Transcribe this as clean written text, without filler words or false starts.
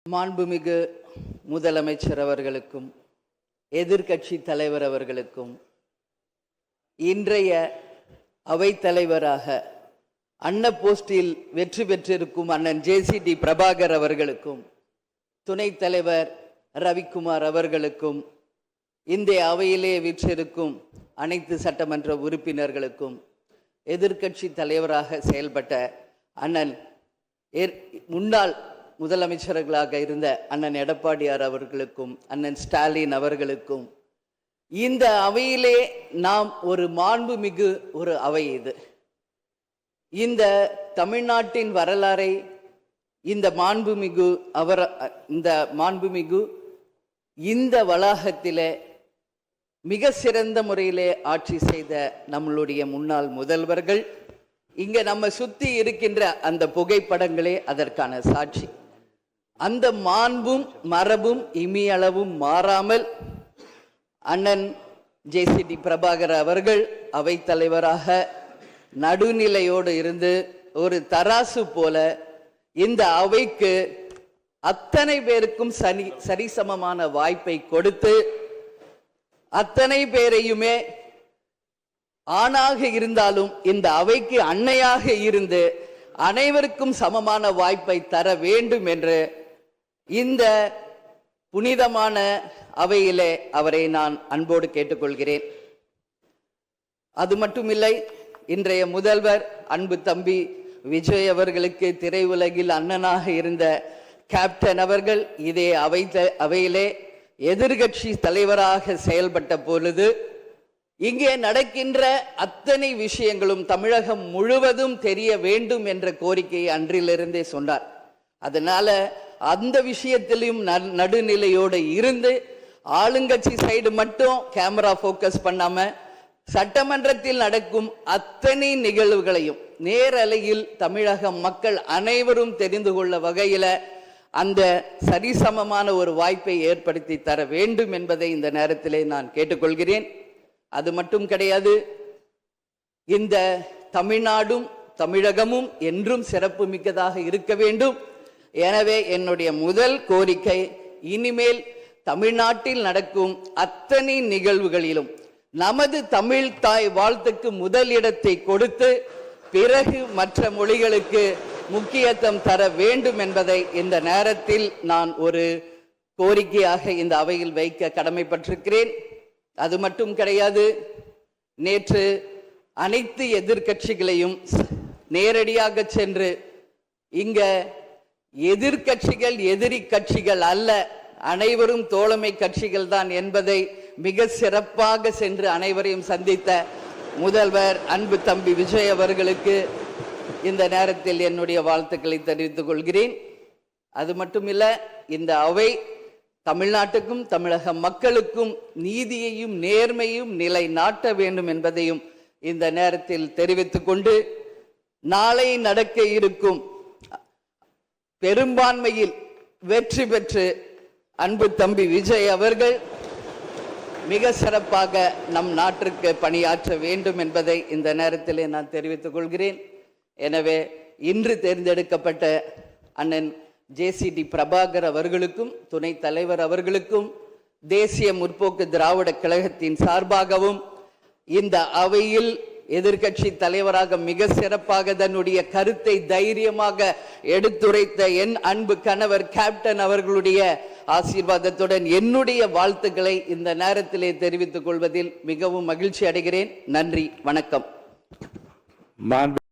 மாண்புமிகு முதலமைச்சர் அவர்களுக்கும் எதிர்க்கட்சி தலைவர் அவர்களுக்கும் இன்றைய அவைத்தலைவராக அன்ன போஸ்டில் வெற்றி பெற்றிருக்கும் அண்ணன் ஜேசிடி பிரபாகர் அவர்களுக்கும் துணைத் தலைவர் ரவிக்குமார் அவர்களுக்கும் இந்த அவையிலே வீற்றிருக்கும் அனைத்து சட்டமன்ற உறுப்பினர்களுக்கும் எதிர்க்கட்சி தலைவராக செயல்பட்ட அண்ணன் முன்னாள் முதலமைச்சர்களாக இருந்த அண்ணன் எடப்பாடியார் அவர்களுக்கும் அண்ணன் ஸ்டாலின் அவர்களுக்கும் இந்த அவையிலே நாம் ஒரு மாண்புமிகு ஒரு அவை இது. இந்த தமிழ்நாட்டின் வரலாறை இந்த மாண்புமிகு இந்த வளாகத்திலே மிக சிறந்த முறையிலே ஆட்சி செய்த நம்மளுடைய முன்னாள் முதல்வர்கள் இங்க நம்ம சுத்தி இருக்கின்ற அந்த புகைப்படங்களே அதற்கான சாட்சி. அந்த மாண்பும் மரபும் இமியளவும் மாறாமல் அண்ணன் ஜேசிடி பிரபாகர் அவர்கள் அவைத்தலைவராக நடுநிலையோடு இருந்து ஒரு தராசு போல இந்த அவைக்கு அத்தனை பேருக்கும் சரிசமமான வாய்ப்பை கொடுத்து அத்தனை பேரையுமே ஆணாக இருந்தாலும் இந்த அவைக்கு அன்னையாக இருந்து அனைவருக்கும் சமமான வாய்ப்பை தர வேண்டும் என்று இந்த புனிதமான அவையிலே அவரை நான் அன்போடு கேட்டுக்கொள்கிறேன். அது மட்டுமில்லை, இன்றைய முதல்வர் அன்பு தம்பி விஜய் அவர்களுக்கு திரையுலகில் அண்ணனாக இருந்த கேப்டன் அவர்கள் இதே அவையிலே எதிர்கட்சி தலைவராக செயல்பட்ட பொழுது இங்கே நடக்கின்ற அத்தனை விஷயங்களும் தமிழகம் முழுவதும் தெரிய வேண்டும் என்ற கோரிக்கையை அன்றிலிருந்தே சொன்னார். அதனால அந்த விஷயத்திலும் நடுநிலையோடு இருந்து ஆளுங்கட்சி சைடு மட்டும் கேமரா போக்கஸ் பண்ணாம சட்டமன்றத்தில் நடக்கும் அத்தனை நிகழ்வுகளையும் நேரலையில் தமிழக மக்கள் அனைவரும் தெரிந்து கொள்ள வகையில அந்த சரிசமமான ஒரு வாய்ப்பை ஏற்படுத்தி தர வேண்டும் என்பதை இந்த நேரத்திலே நான் கேட்டுக்கொள்கிறேன். அது மட்டும் கிடையாது, இந்த தமிழ்நாடும் தமிழகமும் என்றும் சிறப்பு மிக்கதாக இருக்க வேண்டும். எனவே என்னுடைய முதல் கோரிக்கை, இனிமேல் தமிழ்நாட்டில் நடக்கும் அத்தனை நிகழ்வுகளிலும் நமது தமிழ் தாய் வாழ்த்துக்கு முதல் இடத்தை கொடுத்து பிறகு மற்ற மொழிகளுக்கு முக்கியத்துவம் தர வேண்டும் என்பதை இந்த நேரத்தில் நான் ஒரு கோரிக்கையாக இந்த அவையில் வைக்க கடமைப்பட்டிருக்கிறேன். அது மட்டும் கிடையாது, நேற்று அனைத்து எதிர்க்கட்சிகளையும் நேரடியாக சென்று இங்க எதிர்க்கட்சிகள் எதிரி கட்சிகள் அல்ல, அனைவரும் தோழமை கட்சிகள் தான் என்பதை மிக சிறப்பாக சென்று அனைவரையும் சந்தித்த முதல்வர் அன்பு தம்பி விஜய் அவர்களுக்கு இந்த நேரத்தில் என்னுடைய வாழ்த்துக்களை தெரிவித்துக் கொள்கிறேன். அது மட்டுமில்ல, இந்த அவை தமிழ்நாட்டுக்கும் தமிழக மக்களுக்கும் நீதியையும் நேர்மையும் நிலைநாட்ட வேண்டும் என்பதையும் இந்த நேரத்தில் தெரிவித்துக் கொண்டு, நாளை நடக்க இருக்கும் பெரும்பான்மையில் வெற்றி பெற்று அன்பு தம்பி விஜய் அவர்கள் மிக சிறப்பாக நம் நாட்டிற்கு பணியாற்ற வேண்டும் என்பதை இந்த நேரத்தில் நான் தெரிவித்துக் கொள்கிறேன். எனவே இன்று தேர்ந்தெடுக்கப்பட்ட அண்ணன் ஜேசிடி பிரபாகர் அவர்களுக்கும் துணைத் தலைவர் அவர்களுக்கும் தேசிய முற்போக்கு திராவிட கழகத்தின் சார்பாகவும் இந்த அவையில் எதிர்கட்சி தலைவராக மிக சிறப்பாக தன்னுடைய கருத்தை தைரியமாக எடுத்துரைத்த என் அன்பு கணவர் கேப்டன் அவர்களுடைய ஆசீர்வாதத்துடன் என்னுடைய வாழ்த்துக்களை இந்த நேரத்திலே தெரிவித்துக் கொள்வதில் மிகவும் மகிழ்ச்சி அடைகிறேன். நன்றி, வணக்கம்.